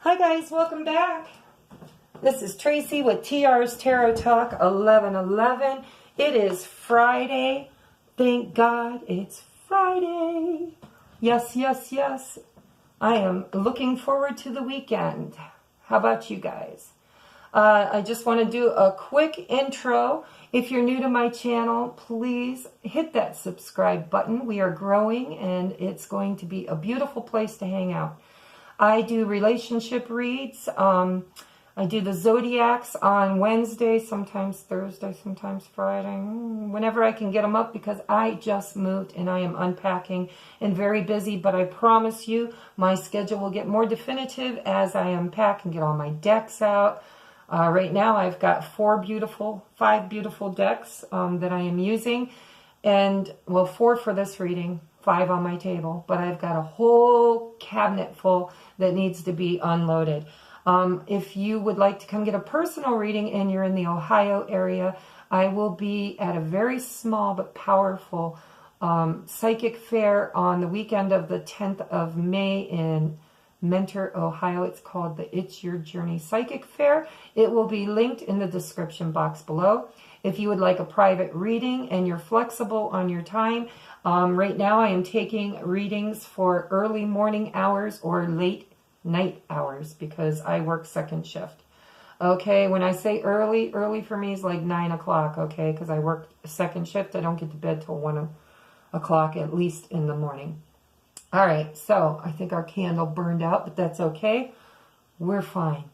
Hi guys, welcome back. This is Tracy with TR's Tarot Talk 1111. It is Friday. Thank God it's Friday. Yes, yes, yes. I am looking forward to the weekend. How about you guys? I just want to do a quick intro. If you're new to my channel, please hit that subscribe button. We are growing and it's going to be a beautiful place to hang out. I do relationship reads. I do the Zodiacs on Wednesday, sometimes Thursday, sometimes Friday, whenever I can get them up, because I just moved and I am unpacking and very busy. But I promise you, my schedule will get more definitive as I unpack and get all my decks out. Right now, I've got five beautiful decks that I am using, and well, 4 for this reading. 5 on my table, but I've got a whole cabinet full that needs to be unloaded. If you would like to come get a personal reading and you're in the Ohio area, I will be at a very small but powerful psychic fair on the weekend of the 10th of May in Mentor, Ohio. It's called the It's Your Journey Psychic Fair. It will be linked in the description box below. If you would like a private reading and you're flexible on your time, right now I am taking readings for early morning hours or late night hours because I work second shift. Okay, when I say early for me is like 9 o'clock, okay, because I work second shift. I don't get to bed till 1 o'clock at least in the morning. All right, so I think our candle burned out, but that's okay. We're fine.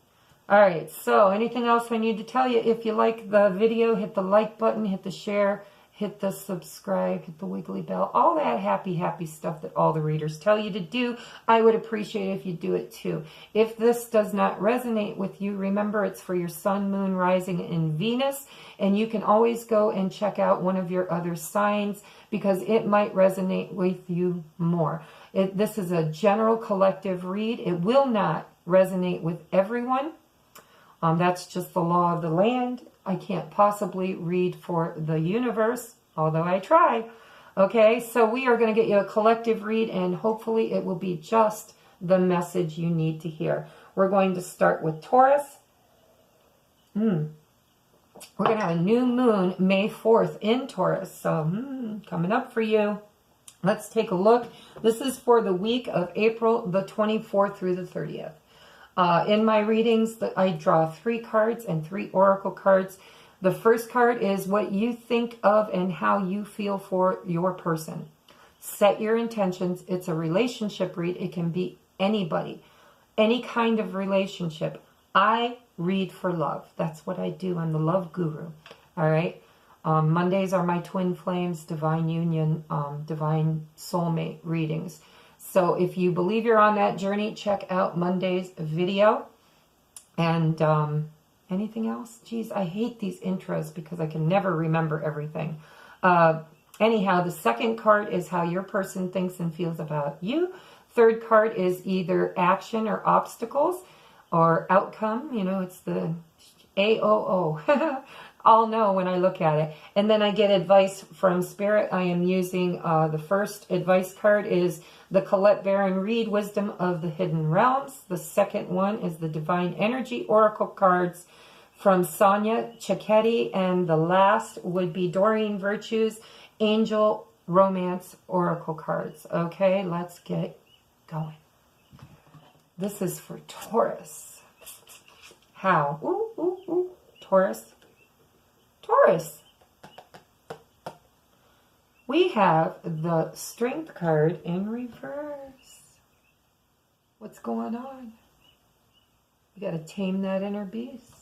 All right, so anything else I need to tell you? If you like the video, hit the like button, hit the share, hit the subscribe, hit the wiggly bell, all that happy stuff that all the readers tell you to do. I would appreciate it if you do it too. If this does not resonate with you, remember it's for your sun, moon, rising, and Venus, and you can always go and check out one of your other signs because it might resonate with you more. This is a general collective read. It will not resonate with everyone. That's just the law of the land. I can't possibly read for the universe, although I try. Okay, so we are going to get you a collective read, and hopefully it will be just the message you need to hear. We're going to start with Taurus. We're going to have a new moon May 4th in Taurus, so coming up for you. Let's take a look. This is for the week of April the 24th through the 30th. In my readings, I draw 3 cards and 3 oracle cards. The first card is what you think of and how you feel for your person. Set your intentions. It's a relationship read. It can be anybody, any kind of relationship. I read for love. That's what I do. I'm the love guru. All right. Mondays are my twin flames, divine union, divine soulmate readings. So if you believe you're on that journey, check out Monday's video. And anything else? Geez, I hate these intros because I can never remember everything. Anyhow, the second card is how your person thinks and feels about you. Third card is either action or obstacles or outcome. You know, it's the AOO. I'll know when I look at it. And then I get advice from Spirit. I am using the first advice card is the Colette Baron Reed Wisdom of the Hidden Realms. The second one is the Divine Energy Oracle cards from Sonia Cicchetti. And the last would be Doreen Virtue's Angel Romance Oracle cards. Okay, let's get going. This is for Taurus. How? Ooh, ooh, ooh. Taurus. Taurus. We have the Strength card in reverse. What's going on? You got to tame that inner beast.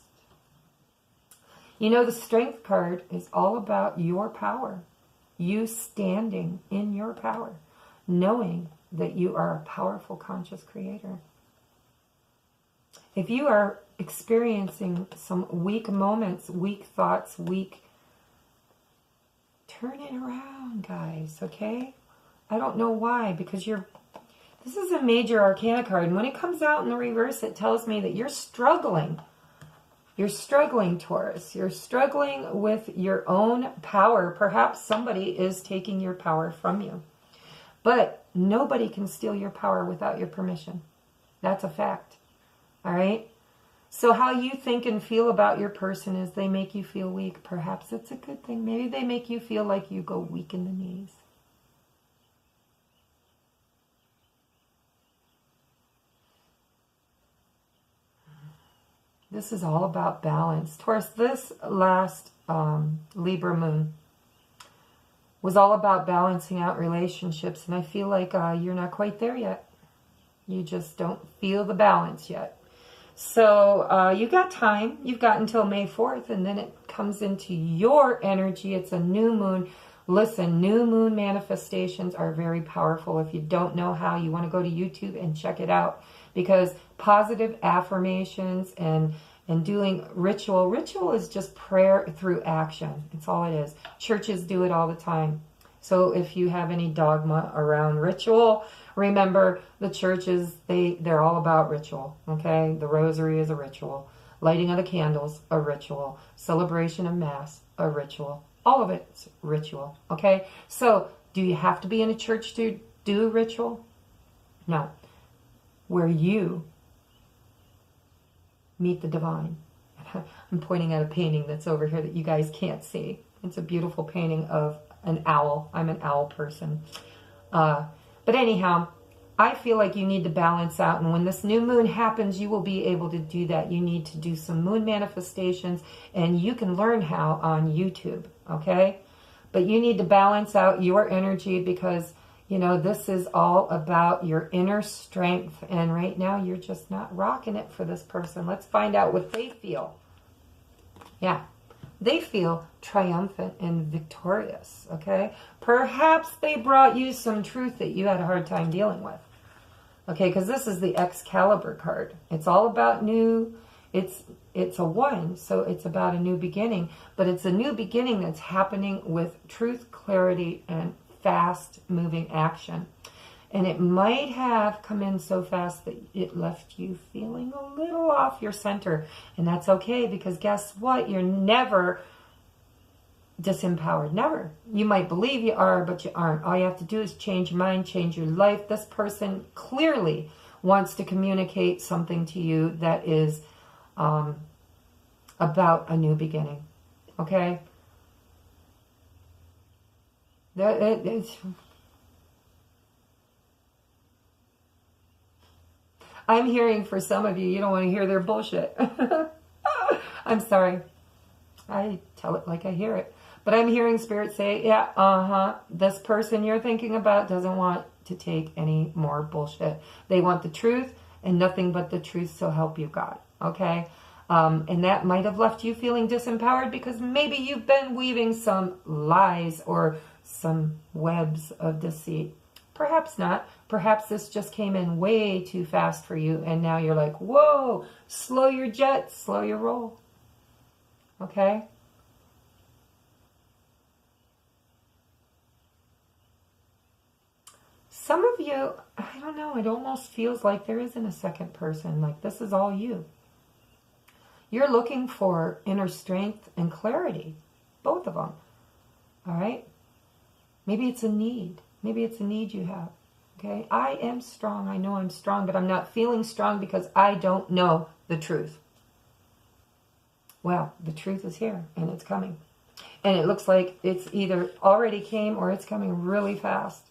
You know, the Strength card is all about your power. You standing in your power, knowing that you are a powerful conscious creator. If you are experiencing some weak moments, weak thoughts, turn it around, guys, okay? I don't know why, because this is a major arcana card, and when it comes out in the reverse, it tells me that you're struggling. You're struggling, Taurus. You're struggling with your own power. Perhaps somebody is taking your power from you. But nobody can steal your power without your permission. That's a fact. All right? So how you think and feel about your person is they make you feel weak. Perhaps it's a good thing. Maybe they make you feel like you go weak in the knees. This is all about balance. Taurus, this last Libra moon was all about balancing out relationships. And I feel like you're not quite there yet. You just don't feel the balance yet. So you got time. You've got until May 4th, and then it comes into your energy. It's a new moon. Listen, new moon manifestations are very powerful. If you don't know how, you want to go to YouTube and check it out, because positive affirmations and doing ritual. Ritual is just prayer through action. It's all it is. Churches do it all the time. So if you have any dogma around ritual, remember the churches, they're all about ritual, okay? The rosary is a ritual. Lighting of the candles, a ritual. Celebration of Mass, a ritual. All of it's ritual, okay? So do you have to be in a church to do a ritual? No. Where you meet the divine. I'm pointing at a painting that's over here that you guys can't see. It's a beautiful painting of an owl. I'm an owl person. But anyhow, I feel like you need to balance out. And when this new moon happens, you will be able to do that. You need to do some moon manifestations. And you can learn how on YouTube, okay? But you need to balance out your energy, because, you know, this is all about your inner strength. And right now, you're just not rocking it for this person. Let's find out what they feel. Yeah. They feel triumphant and victorious, okay? Perhaps they brought you some truth that you had a hard time dealing with, okay? Because this is the Excalibur card. It's all about new. It's a 1, so it's about a new beginning. But it's a new beginning that's happening with truth, clarity, and fast-moving action. And it might have come in so fast that it left you feeling a little off your center. And that's okay, because guess what? You're never disempowered. Never. You might believe you are, but you aren't. All you have to do is change your mind, change your life. This person clearly wants to communicate something to you that is about a new beginning. Okay? I'm hearing for some of you, you don't want to hear their bullshit. I'm sorry. I tell it like I hear it. But I'm hearing Spirit say, yeah, this person you're thinking about doesn't want to take any more bullshit. They want the truth and nothing but the truth, so help you God. Okay? And that might have left you feeling disempowered, because maybe you've been weaving some lies or some webs of deceit. Perhaps not. Perhaps this just came in way too fast for you, and now you're like, whoa, slow your jet, slow your roll. Okay? Some of you, I don't know, it almost feels like there isn't a second person. Like this is all you. You're looking for inner strength and clarity. Both of them. All right? Maybe it's a need. Maybe it's a need you have. Okay? I am strong. I know I'm strong, but I'm not feeling strong because I don't know the truth. Well, the truth is here, and it's coming. And it looks like it's either already came or it's coming really fast.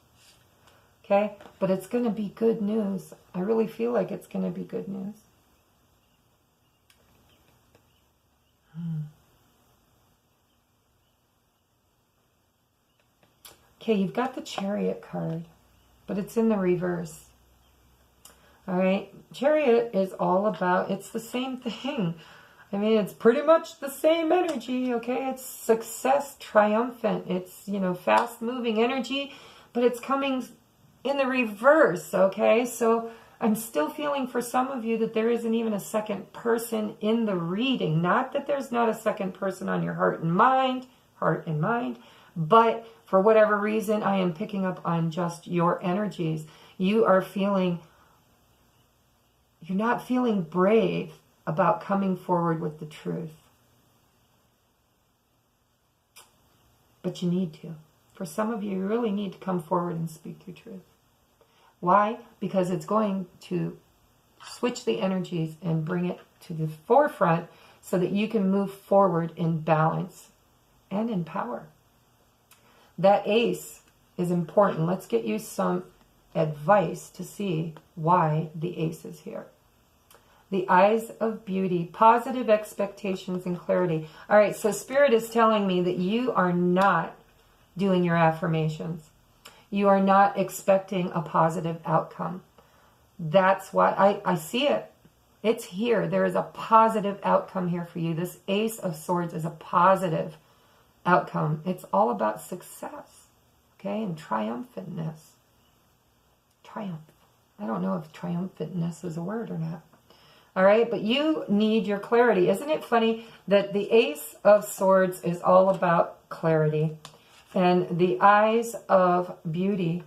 Okay? But it's going to be good news. I really feel like it's going to be good news. Okay, you've got the Chariot card, but it's in the reverse. All right, Chariot is all about, it's the same thing. I mean, it's pretty much the same energy, okay? It's success, triumphant. It's, you know, fast-moving energy, but it's coming in the reverse, okay? So I'm still feeling for some of you that there isn't even a second person in the reading. Not that there's not a second person on your heart and mind, but for whatever reason, I am picking up on just your energies. You are feeling, you're not feeling brave about coming forward with the truth. But you need to. For some of you, you really need to come forward and speak your truth. Why? Because it's going to Switch the energies and bring it to the forefront so that you can move forward in balance and in power. That ace is important. Let's get you some advice to see why the ace is here. The eyes of beauty, positive expectations and clarity. All right, so Spirit is telling me that you are not doing your affirmations. You are not expecting a positive outcome. That's why I see it. It's here. There is a positive outcome here for you. This Ace of Swords is a positive outcome. It's all about success, okay, and triumphantness. Triumph. I don't know if triumphantness is a word or not. All right, but you need your clarity. Isn't it funny that the Ace of Swords is all about clarity, and the Eyes of Beauty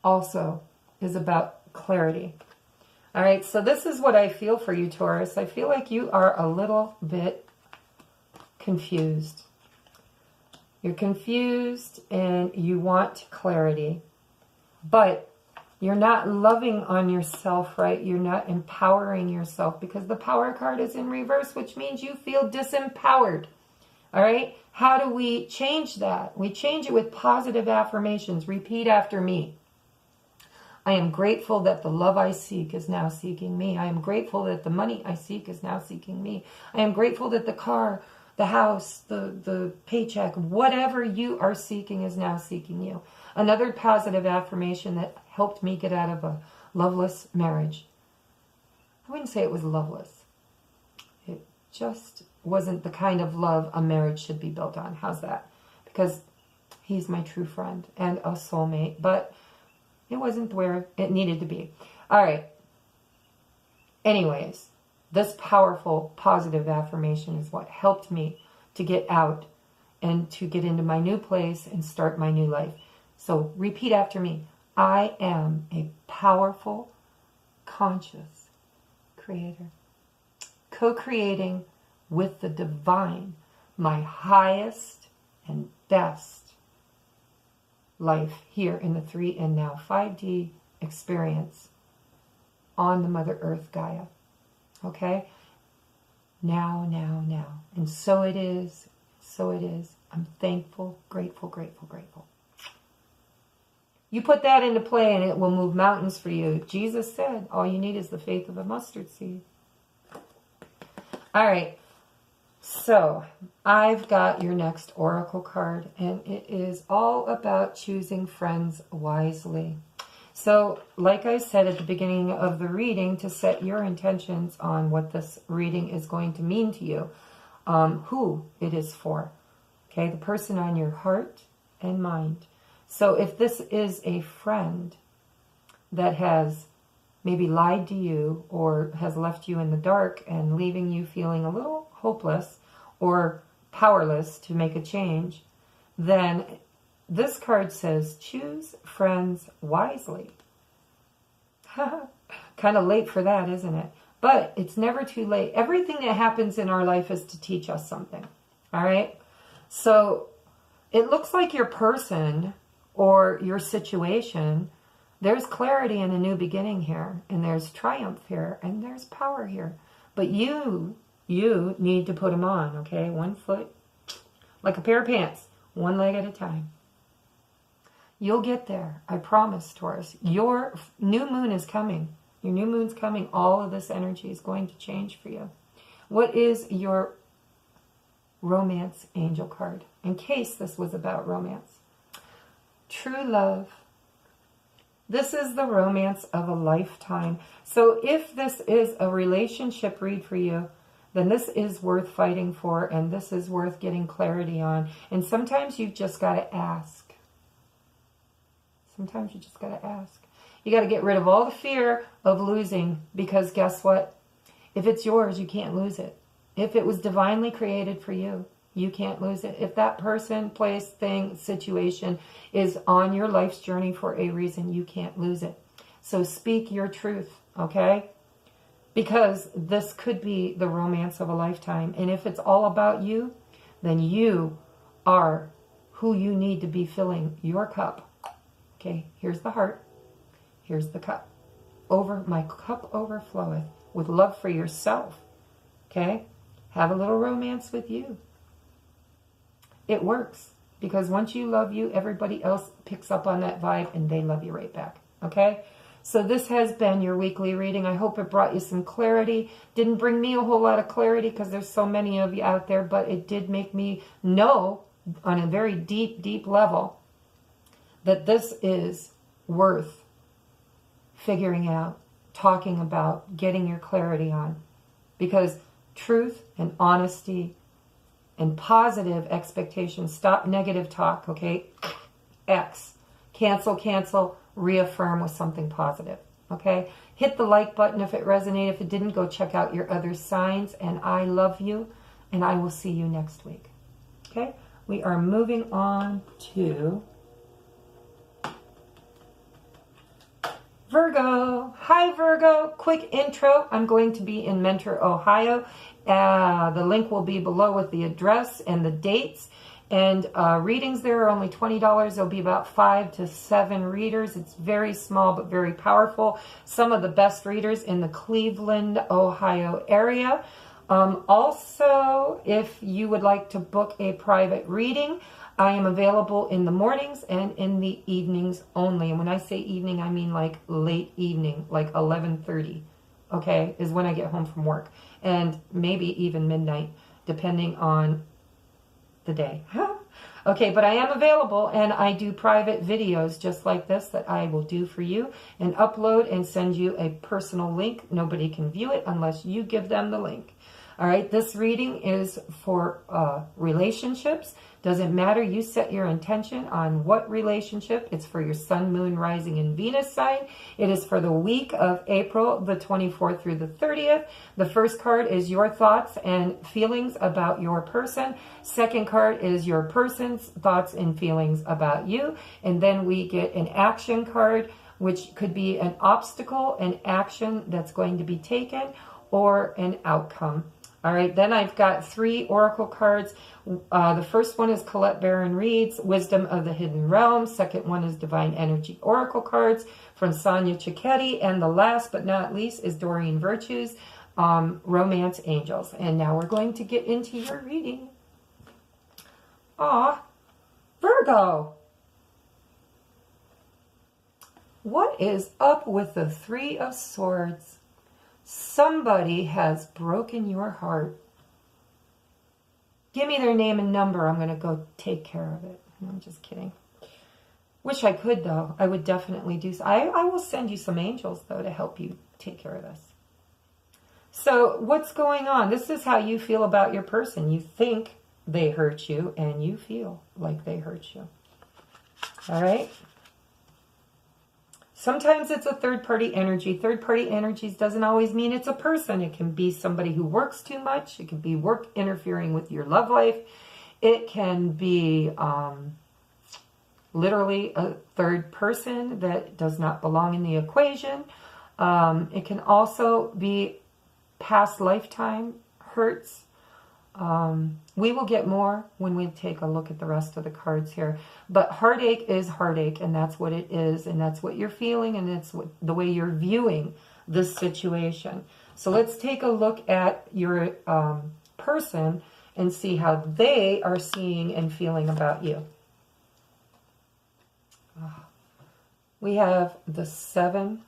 also is about clarity. All right, so this is what I feel for you, Taurus. I feel like you are a little bit confused. You're confused and you want clarity, but you're not loving on yourself, right? You're not empowering yourself because the Power card is in reverse, which means you feel disempowered. All right? How do we change that? We change it with positive affirmations. Repeat after me. I am grateful that the love I seek is now seeking me. I am grateful that the money I seek is now seeking me. I am grateful that the car, the house, the paycheck, whatever you are seeking is now seeking you. Another positive affirmation that helped me get out of a loveless marriage. I wouldn't say it was loveless. It just wasn't the kind of love a marriage should be built on. How's that? Because he's my true friend and a soulmate, but it wasn't where it needed to be. All right. Anyways, this powerful positive affirmation is what helped me to get out and to get into my new place and start my new life. So repeat after me. I am a powerful, conscious creator, co-creating with the divine, my highest and best life here in the 3 and now 5D experience on the Mother Earth Gaia. Okay? Now, now, now. And so it is. So it is. I'm thankful, grateful, grateful, grateful. You put that into play and it will move mountains for you. Jesus said, all you need is the faith of a mustard seed. All right. So I've got your next oracle card, and it is all about choosing friends wisely. So like I said at the beginning of the reading, to set your intentions on what this reading is going to mean to you, who it is for. Okay, the person on your heart and mind. So if this is a friend that has maybe lied to you or has left you in the dark and leaving you feeling a little hopeless or powerless to make a change, then this card says choose friends wisely. Kind of late for that, isn't it? But it's never too late. Everything that happens in our life is to teach us something. All right? So it looks like your person or your situation, there's clarity and a new beginning here, and there's triumph here, and there's power here. But you need to put them on, okay? One foot, like a pair of pants, one leg at a time. You'll get there, I promise, Taurus. Your new moon is coming. Your new moon's coming. All of this energy is going to change for you. What is your romance angel card? In case this was about romance. True love. This is the romance of a lifetime. So if this is a relationship read for you, then this is worth fighting for, and this is worth getting clarity on. And sometimes you've just got to ask. Sometimes you just got to ask. You got to get rid of all the fear of losing, because guess what? If it's yours, you can't lose it. If it was divinely created for you, you can't lose it. If that person, place, thing, situation is on your life's journey for a reason, you can't lose it. So speak your truth, okay? Because this could be the romance of a lifetime. And if it's all about you, then you are who you need to be filling your cup. Okay, here's the heart. Here's the cup. my cup overfloweth with love for yourself. Okay? Have a little romance with you. It works. Because once you love you, everybody else picks up on that vibe and they love you right back. Okay? So this has been your weekly reading. I hope it brought you some clarity. Didn't bring me a whole lot of clarity because there's so many of you out there, but it did make me know on a very deep, deep level that this is worth figuring out, talking about, getting your clarity on. Because truth and honesty and positive expectations, stop negative talk, okay? X. Cancel, reaffirm with something positive, okay? Hit the like button if it resonated. If it didn't, go check out your other signs. And I love you, and I will see you next week, okay? We are moving on to Virgo. Hi, Virgo. Quick intro. I'm going to be in Mentor, Ohio. The link will be below with the address and the dates. And readings there are only $20. There'll be about 5 to 7 readers. It's very small but very powerful. Some of the best readers in the Cleveland, Ohio area. Also, if you would like to book a private reading, I am available in the mornings and in the evenings only. And when I say evening, I mean like late evening, like 11:30, okay, is when I get home from work. And maybe even midnight, depending on the day. Okay, but I am available, and I do private videos just like this that I will do for you and upload and send you a personal link. Nobody can view it unless you give them the link. All right, this reading is for relationships. Doesn't matter. You set your intention on what relationship. It's for your sun, moon, rising, and Venus sign. It is for the week of April the 24th through the 30th. The first card is your thoughts and feelings about your person. Second card is your person's thoughts and feelings about you. And then we get an action card, which could be an obstacle, an action that's going to be taken, or an outcome. All right, then I've got 3 oracle cards. The first one is Colette Baron Reed's Wisdom of the Hidden Realm. Second one is Divine Energy Oracle cards from Sonia Cicchetti. And the last but not least is Doreen Virtue's Romance Angels. And now we're going to get into your reading. Virgo. What is up with the 3 of Swords? Somebody has broken your heart. Give me their name and number. I'm going to go take care of it. No, I'm just kidding. Wish I could, though. I would definitely do so. I will send you some angels, though, to help you take care of this. So what's going on? This is how you feel about your person. You think they hurt you, and you feel like they hurt you. All right? Sometimes it's a third-party energy. Third-party energies doesn't always mean it's a person. It can be somebody who works too much. It can be work interfering with your love life. It can be literally a third person that does not belong in the equation. It can also be past lifetime hurts. We will get more when we take a look at the rest of the cards here. But heartache is heartache, and that's what it is, and that's what you're feeling, and it's the way you're viewing this situation. So let's take a look at your person and see how they are seeing and feeling about you. We have the seven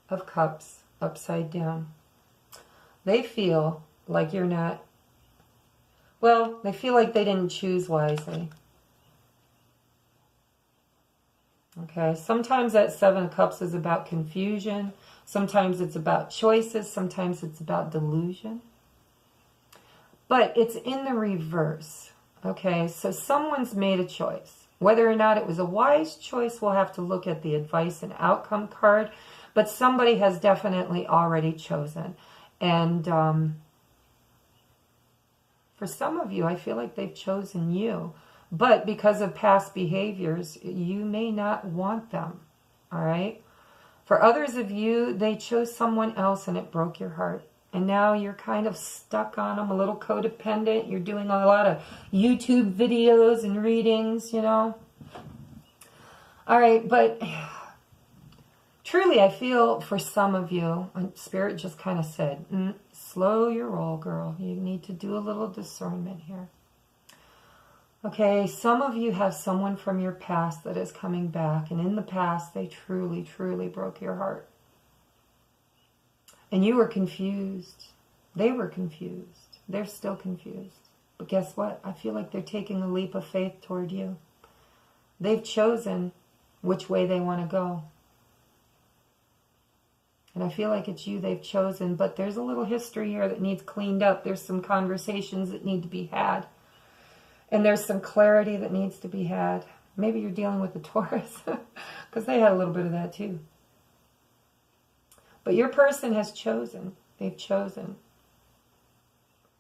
of Cups upside down. They feel like you're not, well, they feel like they didn't choose wisely. Okay, sometimes that 7 of Cups is about confusion. Sometimes it's about choices. Sometimes it's about delusion. But it's in the reverse. Okay, so someone's made a choice. Whether or not it was a wise choice, we'll have to look at the advice and outcome card. But somebody has definitely already chosen. And for some of you, I feel like they've chosen you. But because of past behaviors, you may not want them. All right? For others of you, they chose someone else and it broke your heart. And now you're kind of stuck on them, a little codependent. You're doing a lot of YouTube videos and readings, you know. All right, but Truly, I feel for some of you, Spirit just kind of said, slow your roll, girl. You need to do a little discernment here. Okay, some of you have someone from your past that is coming back, and in the past, they truly, truly broke your heart. And you were confused. They were confused. They're still confused. But guess what? I feel like they're taking a leap of faith toward you. They've chosen which way they want to go. And I feel like it's you they've chosen, but there's a little history here that needs cleaned up. There's some conversations that need to be had. And there's some clarity that needs to be had. Maybe you're dealing with the Taurus, because they had a little bit of that too. But your person has chosen. They've chosen.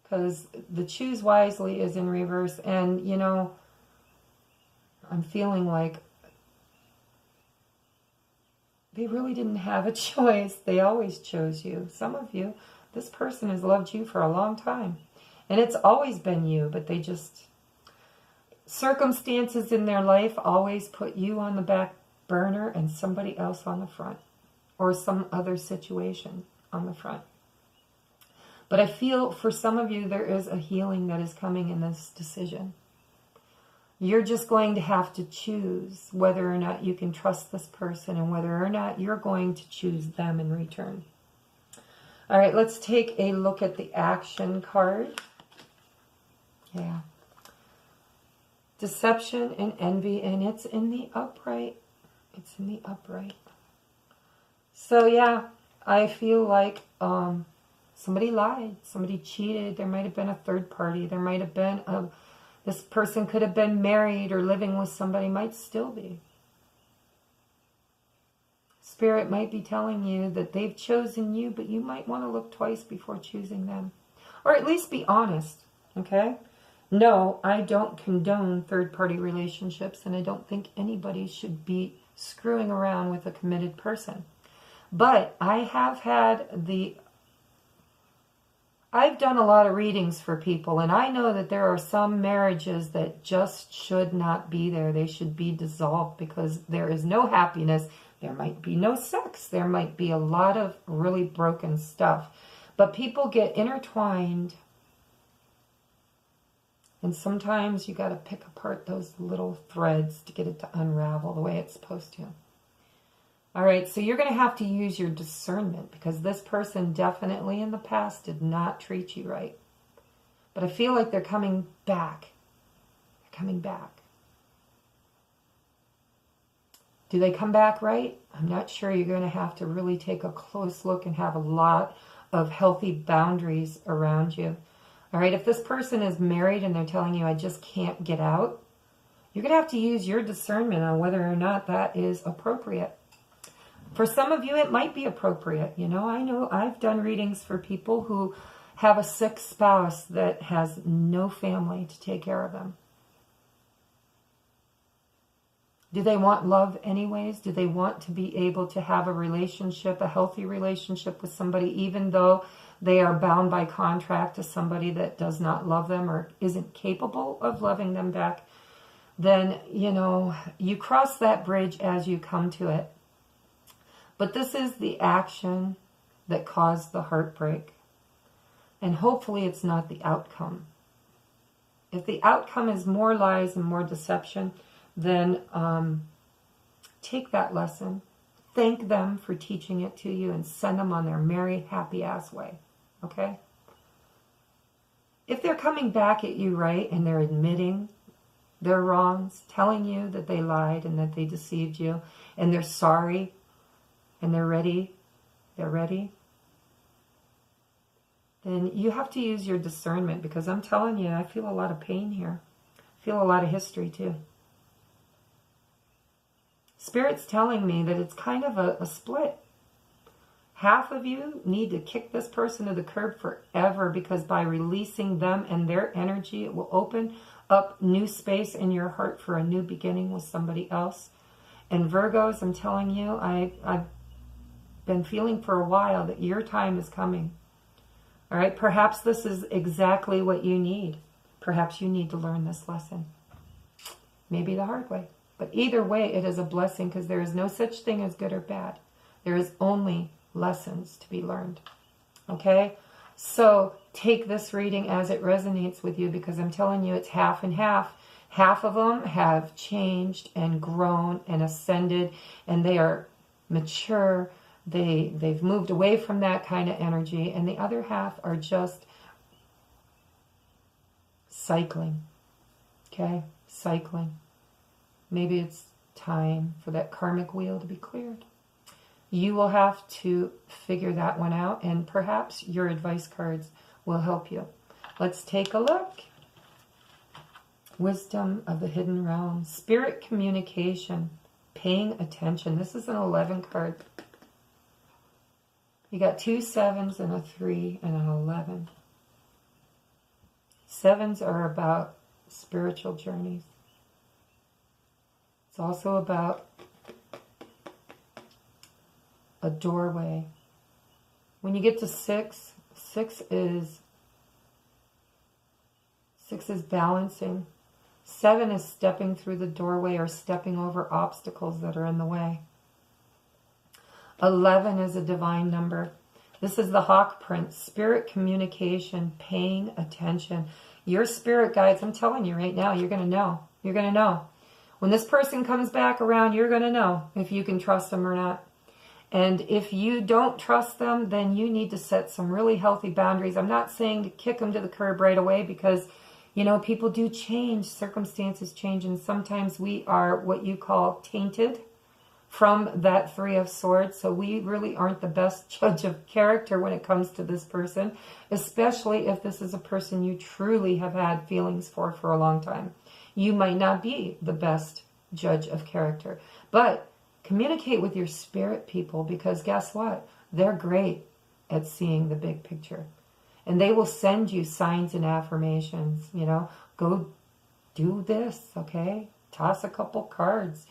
Because the choose wisely is in reverse. And, you know, I'm feeling like they really didn't have a choice. They always chose you. Some of you, this person has loved you for a long time. And it's always been you, but they just, circumstances in their life always put you on the back burner and somebody else on the front. Or some other situation on the front. But I feel for some of you there is a healing that is coming in this decision. You're just going to have to choose whether or not you can trust this person and whether or not you're going to choose them in return. All right, let's take a look at the action card. Yeah. Deception and envy, and it's in the upright. It's in the upright. So yeah, I feel like somebody lied, somebody cheated. There might have been a third party. There might have been this person could have been married or living with somebody, might still be. Spirit might be telling you that they've chosen you, but you might want to look twice before choosing them. Or at least be honest, okay? No, I don't condone third-party relationships, and I don't think anybody should be screwing around with a committed person. But I have had I've done a lot of readings for people, and I know that there are some marriages that just should not be there. They should be dissolved because there is no happiness. There might be no sex. There might be a lot of really broken stuff. But people get intertwined, and sometimes you got to pick apart those little threads to get it to unravel the way it's supposed to. All right, so you're going to have to use your discernment because this person definitely in the past did not treat you right. But I feel like they're coming back. They're coming back. Do they come back right? I'm not sure. You're going to have to really take a close look and have a lot of healthy boundaries around you. All right, if this person is married and they're telling you, I just can't get out, you're going to have to use your discernment on whether or not that is appropriate. For some of you, it might be appropriate. You know I've done readings for people who have a sick spouse that has no family to take care of them. Do they want love anyways? Do they want to be able to have a relationship, a healthy relationship with somebody, even though they are bound by contract to somebody that does not love them or isn't capable of loving them back? Then, you cross that bridge as you come to it. But this is the action that caused the heartbreak. And hopefully it's not the outcome. If the outcome is more lies and more deception, then take that lesson. Thank them for teaching it to you and send them on their merry, happy-ass way. Okay? If they're coming back at you right and they're admitting their wrongs, telling you that they lied and that they deceived you, and they're sorry, and they're ready, then you have to use your discernment, because I'm telling you, I feel a lot of pain here. I feel a lot of history too. Spirit's telling me that it's kind of a split. Half of you need to kick this person to the curb forever, because by releasing them and their energy, it will open up new space in your heart for a new beginning with somebody else. And Virgos, I'm telling you, I've been feeling for a while that your time is coming. All right, perhaps this is exactly what you need. Perhaps you need to learn this lesson. Maybe the hard way. But either way, it is a blessing, because there is no such thing as good or bad. There is only lessons to be learned. Okay? So take this reading as it resonates with you, because I'm telling you it's half and half. Half of them have changed and grown and ascended, and they are mature. They've moved away from that kind of energy, and the other half are just cycling. Okay? Cycling. Maybe it's time for that karmic wheel to be cleared. You will have to figure that one out, and perhaps your advice cards will help you. Let's take a look. Wisdom of the hidden realm. Spirit communication. Paying attention. This is an 11 card. You got 2 7s and a 3 and an 11. 7s are about spiritual journeys. It's also about a doorway. When you get to 6, 6 is balancing. 7 is stepping through the doorway or stepping over obstacles that are in the way. 11 is a divine number. This is the Hawk Prince. Spirit communication, paying attention. Your spirit guides, I'm telling you right now, you're going to know. You're going to know. When this person comes back around, you're going to know if you can trust them or not. And if you don't trust them, then you need to set some really healthy boundaries. I'm not saying to kick them to the curb right away, because, you know, people do change, circumstances change, and sometimes we are what you call tainted from that 3 of Swords. So we really aren't the best judge of character when it comes to this person, especially if this is a person you truly have had feelings for a long time. You might not be the best judge of character, but communicate with your spirit people, because guess what? They're great at seeing the big picture. And they will send you signs and affirmations, you know. Go do this, okay? Toss a couple cards.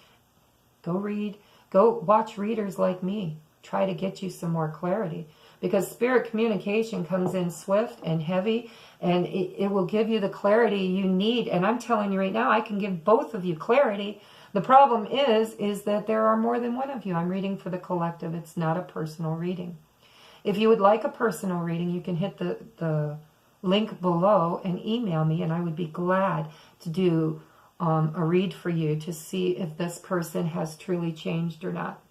Go read. Go watch readers like me. Try to get you some more clarity. Because spirit communication comes in swift and heavy, and it will give you the clarity you need. And I'm telling you right now, I can give both of you clarity. The problem is that there are more than one of you. I'm reading for the collective. It's not a personal reading. If you would like a personal reading, you can hit the link below and email me, and I would be glad to do a read for you to see if this person has truly changed or not.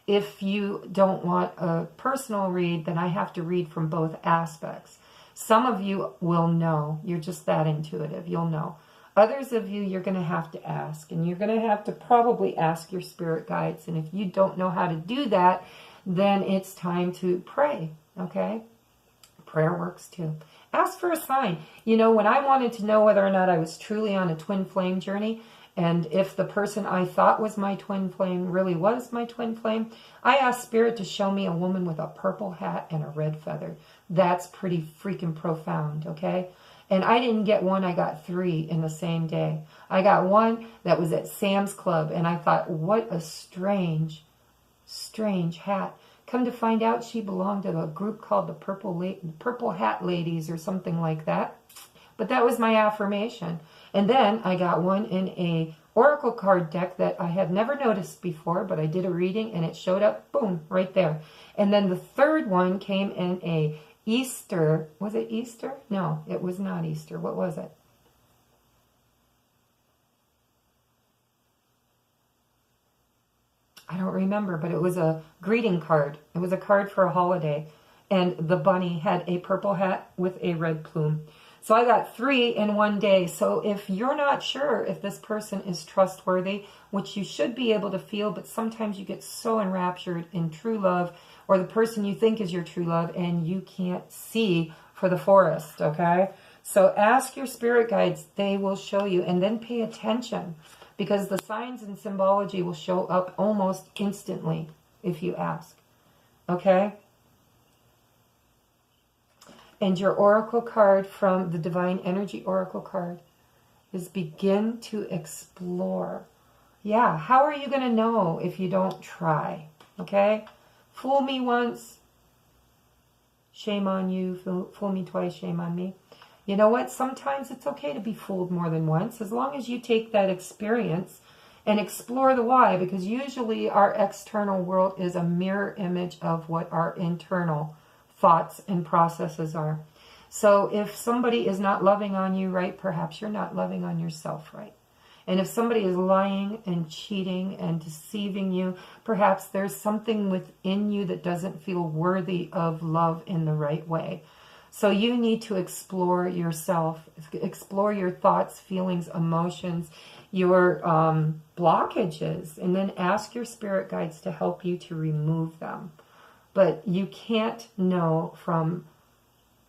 If you don't want a personal read, then I have to read from both aspects. Some of you will know. You're just that intuitive. You'll know. Others of you, you're going to have to ask, and you're going to have to probably ask your spirit guides. And if you don't know how to do that, then it's time to pray, okay? Prayer works too. Ask for a sign. You know, when I wanted to know whether or not I was truly on a twin flame journey, and if the person I thought was my twin flame really was my twin flame, I asked Spirit to show me a woman with a purple hat and a red feather. That's pretty freaking profound, okay? And I didn't get one, I got 3 in the same day. I got one that was at Sam's Club, and I thought, what a strange hat. Come to find out, she belonged to a group called the Purple Hat Ladies or something like that. But that was my affirmation. And then I got one in a oracle card deck that I had never noticed before, but I did a reading and it showed up, boom, right there. And then the third one came in a Easter. Was it Easter? No, it was not Easter. What was it? I don't remember, but it was a greeting card. It was a card for a holiday. And the bunny had a purple hat with a red plume. So I got 3 in one day. So if you're not sure if this person is trustworthy, which you should be able to feel, but sometimes you get so enraptured in true love, or the person you think is your true love, and you can't see for the forest, okay? So ask your spirit guides. They will show you. And then pay attention, because the signs and symbology will show up almost instantly if you ask, okay? And your oracle card from the Divine Energy Oracle card is begin to explore. Yeah, how are you going to know if you don't try? Okay? Fool me once, shame on you. Fool me twice, shame on me. You know what? Sometimes it's okay to be fooled more than once, as long as you take that experience and explore the why, because usually our external world is a mirror image of what our internal thoughts and processes are. So if somebody is not loving on you right, perhaps you're not loving on yourself right. And if somebody is lying and cheating and deceiving you, perhaps there's something within you that doesn't feel worthy of love in the right way. So you need to explore yourself, explore your thoughts, feelings, emotions, your blockages, and then ask your spirit guides to help you to remove them. But you can't know from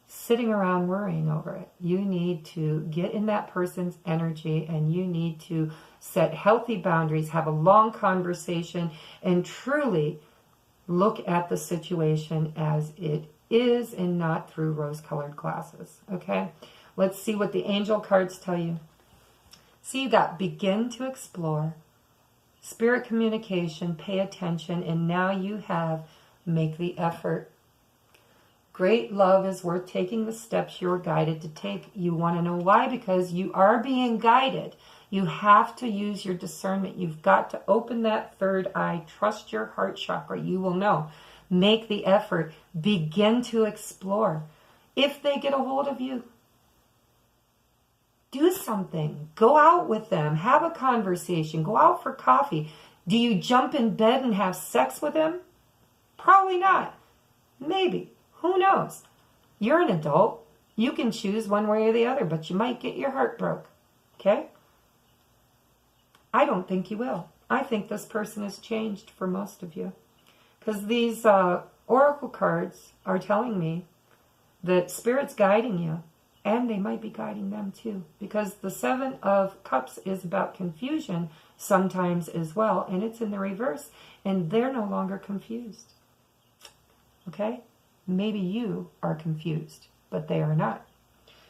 sitting around worrying over it. You need to get in that person's energy, and you need to set healthy boundaries, have a long conversation, and truly look at the situation as it is and not through rose-colored glasses. Okay? Let's see what the angel cards tell you. See, you got begin to explore, spirit communication, pay attention, and now you have make the effort. Great love is worth taking the steps you're guided to take. You want to know why? Because you are being guided. You have to use your discernment. You've got to open that third eye. Trust your heart chakra. You will know. Make the effort. Begin to explore. If they get a hold of you, do something. Go out with them. Have a conversation. Go out for coffee. Do you jump in bed and have sex with them? Probably not. Maybe. Who knows? You're an adult. You can choose one way or the other, but you might get your heart broke. Okay? I don't think you will. I think this person has changed for most of you. Because these oracle cards are telling me that Spirit's guiding you, and they might be guiding them too. Because the Seven of Cups is about confusion sometimes as well, and it's in the reverse, and they're no longer confused. Okay? Maybe you are confused, but they are not.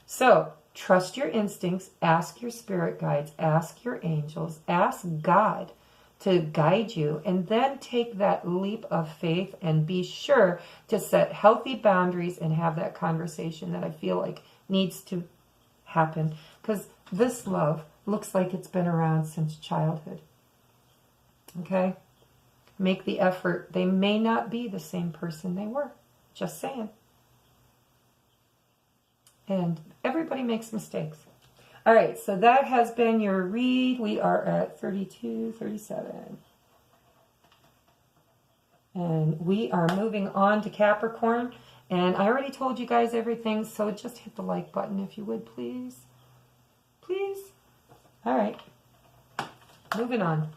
So, trust your instincts, ask your spirit guides, ask your angels, ask God to guide you, and then take that leap of faith and be sure to set healthy boundaries and have that conversation that I feel like needs to happen. Because this love looks like it's been around since childhood. Okay? Make the effort. They may not be the same person they were. Just saying. And everybody makes mistakes. All right, so that has been your read. We are at 32, 37. And we are moving on to Capricorn. And I already told you guys everything, so just hit the like button if you would, please. Please. All right. Moving on.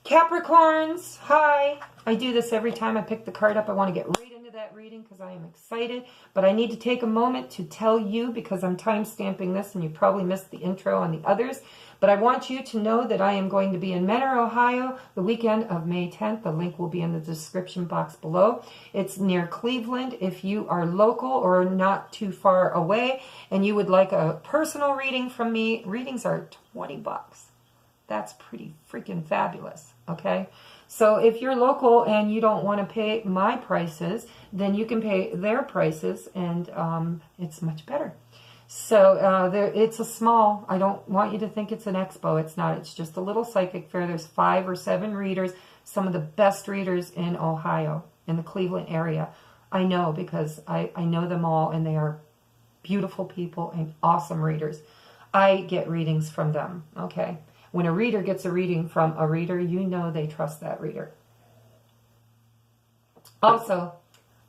Capricorns, hi. I do this every time I pick the card up. I want to get right into that reading because I am excited. But I need to take a moment to tell you, because I'm time stamping this and you probably missed the intro on the others. But I want you to know that I am going to be in Mentor, Ohio, the weekend of May 10th. The link will be in the description box below. It's near Cleveland. If you are local or not too far away and you would like a personal reading from me, readings are $20. That's pretty freaking fabulous, okay? So if you're local and you don't want to pay my prices, then you can pay their prices, and it's much better. So it's a small, I don't want you to think it's an expo. It's not. It's just a little psychic fair. There's 5 or 7 readers, some of the best readers in Ohio, in the Cleveland area. I know because I know them all, and they are beautiful people and awesome readers. I get readings from them, okay? When a reader gets a reading from a reader, you know they trust that reader. Also,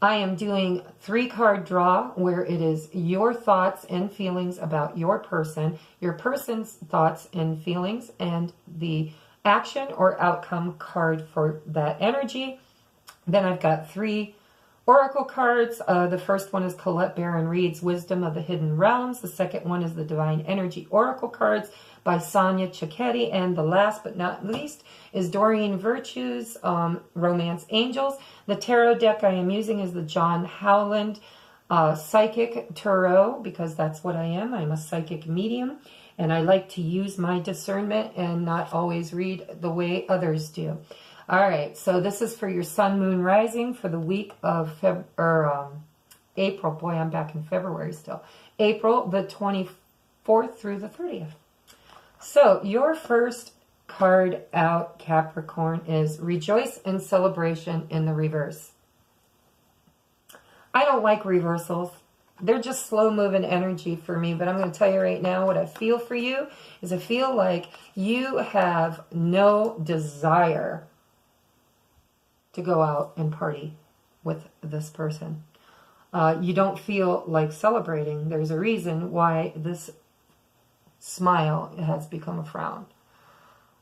I am doing 3-card draw where it is your thoughts and feelings about your person's thoughts and feelings, and the action or outcome card for that energy. Then I've got 3 oracle cards. The first one is Colette Baron Reed's Wisdom of the Hidden Realms. The second one is the Divine Energy Oracle cards by Sonia Cicchetti. And the last but not least is Doreen Virtue's Romance Angels. The tarot deck I am using is the John Howland Psychic Tarot, because that's what I am. I'm a psychic medium, and I like to use my discernment and not always read the way others do. All right, so this is for your Sun, Moon, Rising for the week of April. Boy, I'm back in February still. April the 24th through the 30th. So your first card out, Capricorn, is rejoice and celebration in the reverse. I don't like reversals. They're just slow-moving energy for me, but I'm going to tell you right now what I feel for you is I feel like you have no desire to go out and party with this person. You don't feel like celebrating. There's a reason why this smile has become a frown.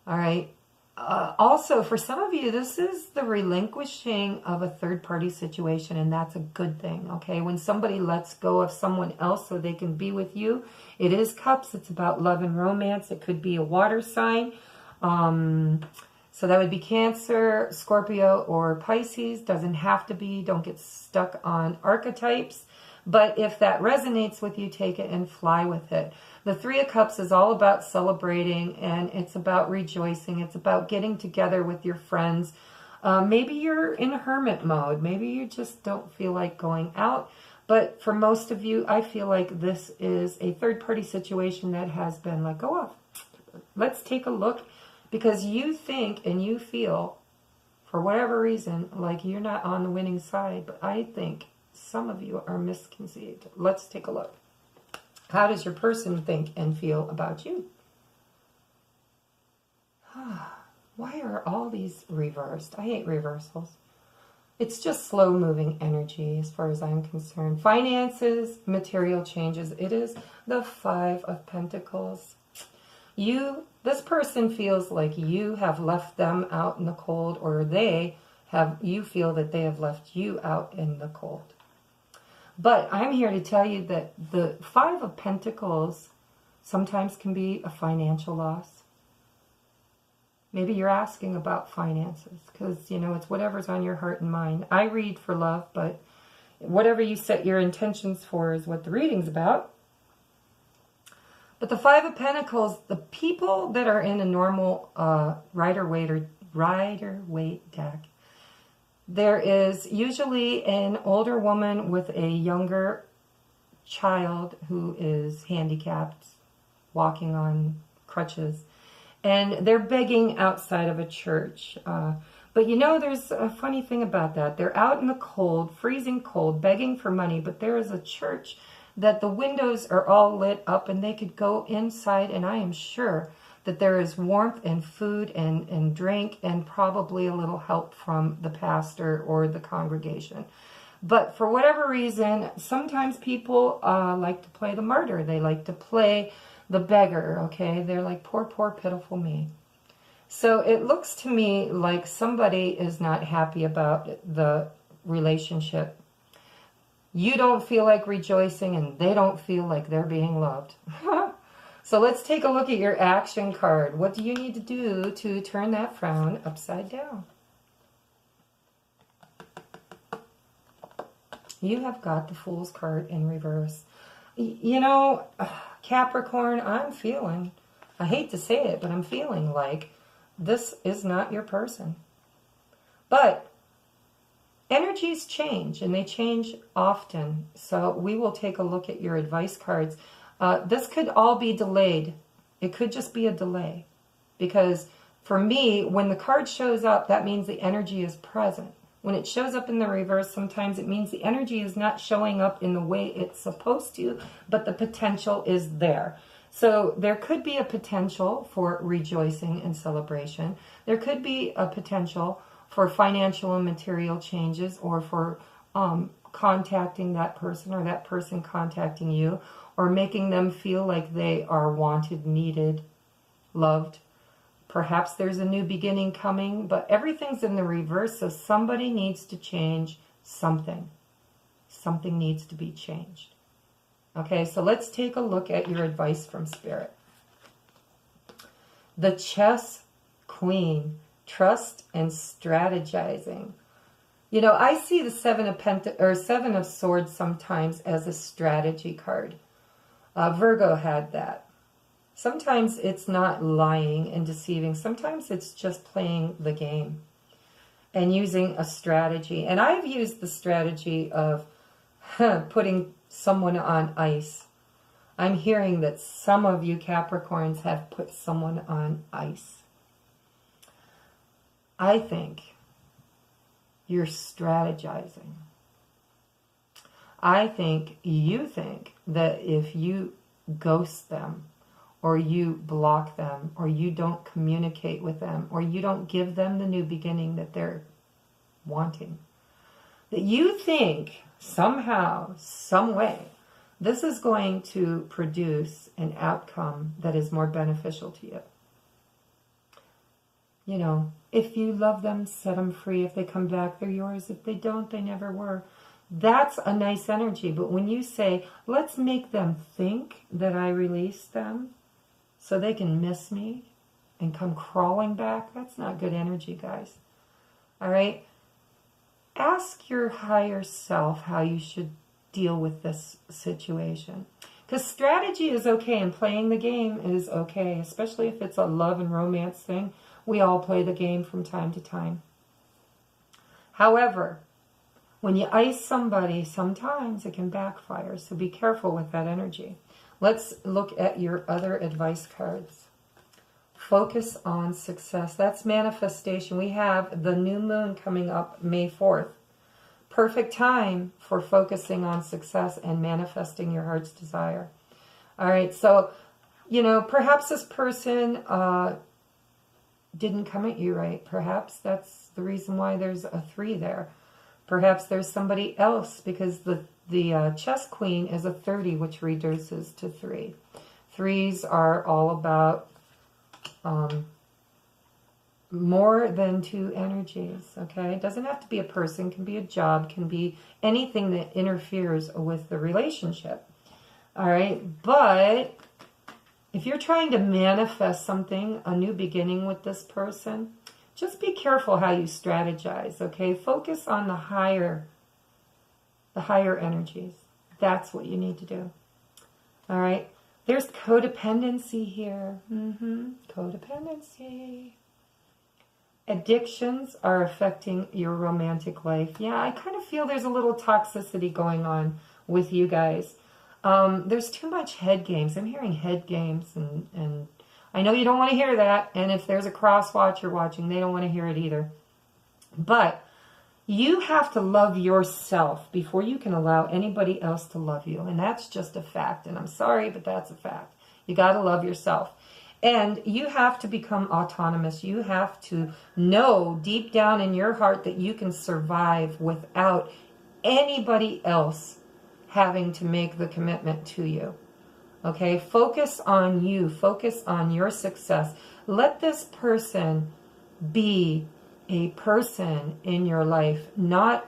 All right. Also, for some of you, this is the relinquishing of a third-party situation, and that's a good thing, okay? When somebody lets go of someone else so they can be with you, it is cups. It's about love and romance. It could be a water sign. So that would be Cancer, Scorpio, or Pisces. Doesn't have to be. Don't get stuck on archetypes. But if that resonates with you, take it and fly with it. The Three of Cups is all about celebrating, and it's about rejoicing. It's about getting together with your friends. Maybe you're in hermit mode. Maybe you just don't feel like going out. But for most of you, I feel like this is a third-party situation that has been let go of. Let's take a look, because you think and you feel, for whatever reason, like you're not on the winning side. But I think some of you are misconceived. Let's take a look. How does your person think and feel about you? Why are all these reversed? I hate reversals. It's just slow-moving energy as far as I'm concerned. Finances, material changes. It is the Five of Pentacles. This person feels like you have left them out in the cold, or you feel that they have left you out in the cold. But I'm here to tell you that the Five of Pentacles sometimes can be a financial loss. Maybe you're asking about finances because, it's whatever's on your heart and mind. I read for love, but whatever you set your intentions for is what the reading's about. But the Five of Pentacles, the people that are in a normal Rider-Waite deck, there is usually an older woman with a younger child who is handicapped, walking on crutches, and they're begging outside of a church. But there's a funny thing about that. They're out in the cold, freezing cold, begging for money, but there is a church that the windows are all lit up and they could go inside, and I am sure that there is warmth and food and drink and probably a little help from the pastor or the congregation. But for whatever reason, sometimes people like to play the martyr. They like to play the beggar, okay? They're like, poor, poor, pitiful me. So it looks to me like somebody is not happy about the relationship. You don't feel like rejoicing, and they don't feel like they're being loved. So let's take a look at your action card. What do you need to do to turn that frown upside down? You have got the Fool's card in reverse. Capricorn, I hate to say it, but I'm feeling like this is not your person. But energies change, and they change often. So we will take a look at your advice cards. This could all be delayed. It could just be a delay. Because for me, when the card shows up, that means the energy is present. When it shows up in the reverse, sometimes it means the energy is not showing up in the way it's supposed to, but the potential is there. So there could be a potential for rejoicing and celebration. There could be a potential for financial and material changes, or for contacting that person, or that person contacting you, or making them feel like they are wanted, needed, loved. Perhaps there's a new beginning coming, but everything's in the reverse, so somebody needs to change something. Something needs to be changed. Okay, so let's take a look at your advice from Spirit. The Chess Queen, trust and strategizing. I see the Seven of Swords sometimes as a strategy card. Virgo had that. Sometimes it's not lying and deceiving. Sometimes it's just playing the game and using a strategy. And I've used the strategy of putting someone on ice. I'm hearing that some of you Capricorns have put someone on ice. I think you're strategizing. I think you think that if you ghost them, or you block them, or you don't communicate with them, or you don't give them the new beginning that they're wanting, that you think somehow, some way, this is going to produce an outcome that is more beneficial to you. You know, if you love them, set them free. If they come back, they're yours. If they don't, they never were. That's a nice energy. But when you say, let's make them think that I released them so they can miss me and come crawling back, that's not good energy, guys. All right? Ask your higher self how you should deal with this situation. Because strategy is okay and playing the game is okay, especially if it's a love and romance thing. We all play the game from time to time. However, when you ice somebody, sometimes it can backfire. So be careful with that energy. Let's look at your other advice cards. Focus on success. That's manifestation. We have the new moon coming up May 4th. Perfect time for focusing on success and manifesting your heart's desire. All right, so, you know, perhaps this person didn't come at you right. Perhaps that's the reason why there's a 3 there. Perhaps there's somebody else, because the chess queen is a 30, which reduces to 3. 3s are all about more than 2 energies, okay? It doesn't have to be a person, can be a job, can be anything that interferes with the relationship, all right? But if you're trying to manifest something, a new beginning with this person, just be careful how you strategize, okay? Focus on the higher energies. That's what you need to do. All right? There's codependency here. Codependency. Addictions are affecting your romantic life. Yeah, I kind of feel there's a little toxicity going on with you guys. There's too much head games. I'm hearing head games, and I know you don't want to hear that, and if there's a cross watcher watching, they don't want to hear it either. But you have to love yourself before you can allow anybody else to love you, and that's just a fact, and I'm sorry, but that's a fact. You got to love yourself. And you have to become autonomous. You have to know deep down in your heart that you can survive without anybody else having to make the commitment to you. Okay, focus on you. Focus on your success. Let this person be a person in your life, not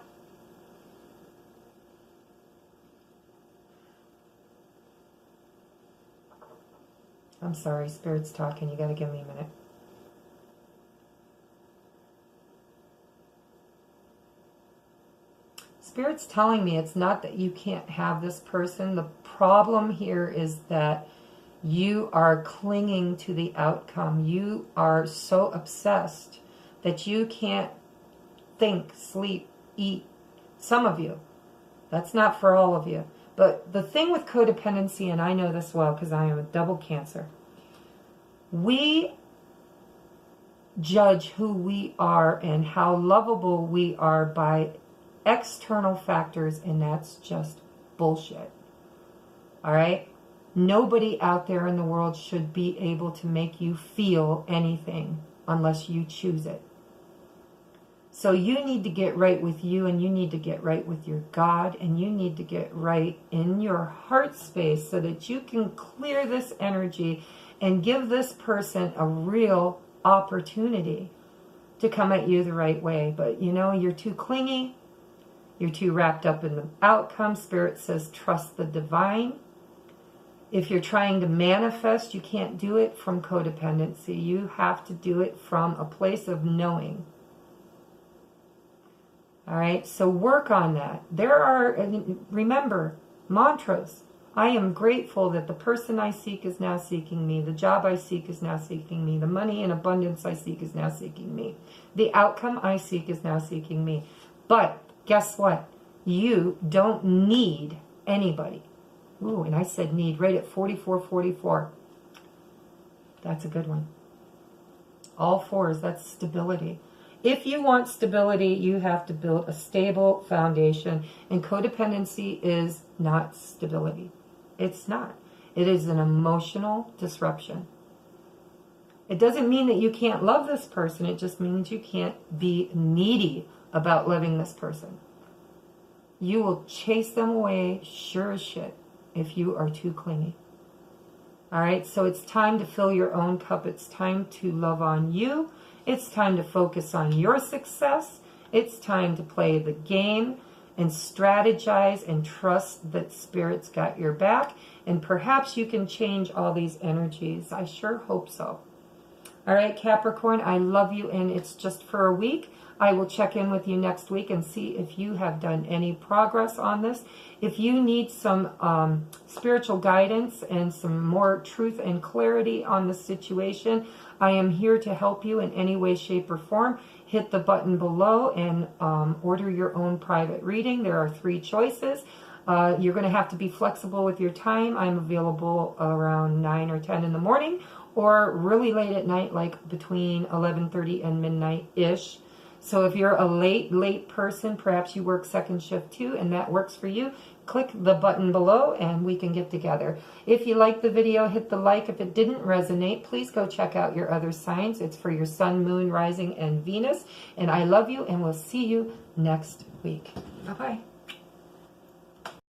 I'm sorry, Spirit's talking. You got to give me a minute. Spirit's telling me it's not that you can't have this person. The problem here is that you are clinging to the outcome. You are so obsessed that you can't think, sleep, eat. Some of you. That's not for all of you. But the thing with codependency, and I know this well because I am a double Cancer, we judge who we are and how lovable we are by external factors, and that's just bullshit. All right? Nobody out there in the world should be able to make you feel anything unless you choose it. So you need to get right with you, and you need to get right with your God, and you need to get right in your heart space so that you can clear this energy and give this person a real opportunity to come at you the right way. But you know, you're too clingy. You're too wrapped up in the outcome. Spirit says trust the divine. If you're trying to manifest, you can't do it from codependency. You have to do it from a place of knowing. All right, so work on that. There are, remember, mantras. I am grateful that the person I seek is now seeking me. The job I seek is now seeking me. The money and abundance I seek is now seeking me. The outcome I seek is now seeking me. But guess what? You don't need anybody. Ooh, and I said need right at 4444. That's a good one. All 4s, that's stability. If you want stability, you have to build a stable foundation. And codependency is not stability. It's not. It is an emotional disruption. It doesn't mean that you can't love this person. It just means you can't be needy about loving this person. You will chase them away sure as shit if you are too clingy. All right, so it's time to fill your own cup. It's time to love on you. It's time to focus on your success. It's time to play the game and strategize and trust that Spirit's got your back. And perhaps you can change all these energies. I sure hope so. All right, Capricorn, I love you, and it's just for a week. I will check in with you next week and see if you have done any progress on this. If you need some spiritual guidance and some more truth and clarity on the situation, I am here to help you in any way, shape, or form. Hit the button below and order your own private reading. There are 3 choices. You're going to have to be flexible with your time. I'm available around 9 or 10 in the morning, or really late at night, like between 11:30 and midnight-ish. So if you're a late person, perhaps you work second shift too, and that works for you, click the button below and we can get together. If you like the video, hit the like. If it didn't resonate, please go check out your other signs. It's for your sun, moon, rising, and Venus. And I love you, and we'll see you next week. Bye-bye.